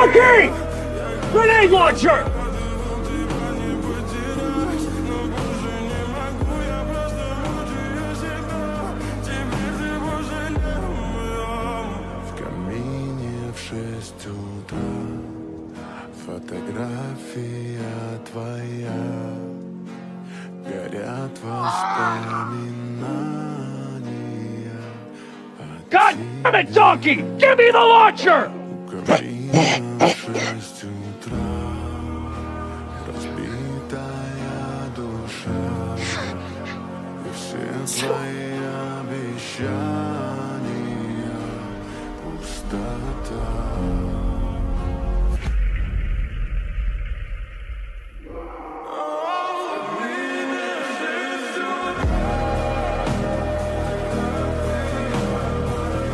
Rocky! Grenade launcher! В камине в 6 утра фотография твоя. Горят воспоминания. God damn it, donkey! Give me the launcher! У камина в 6 утра разбитая душа. И все твои обещания пустота.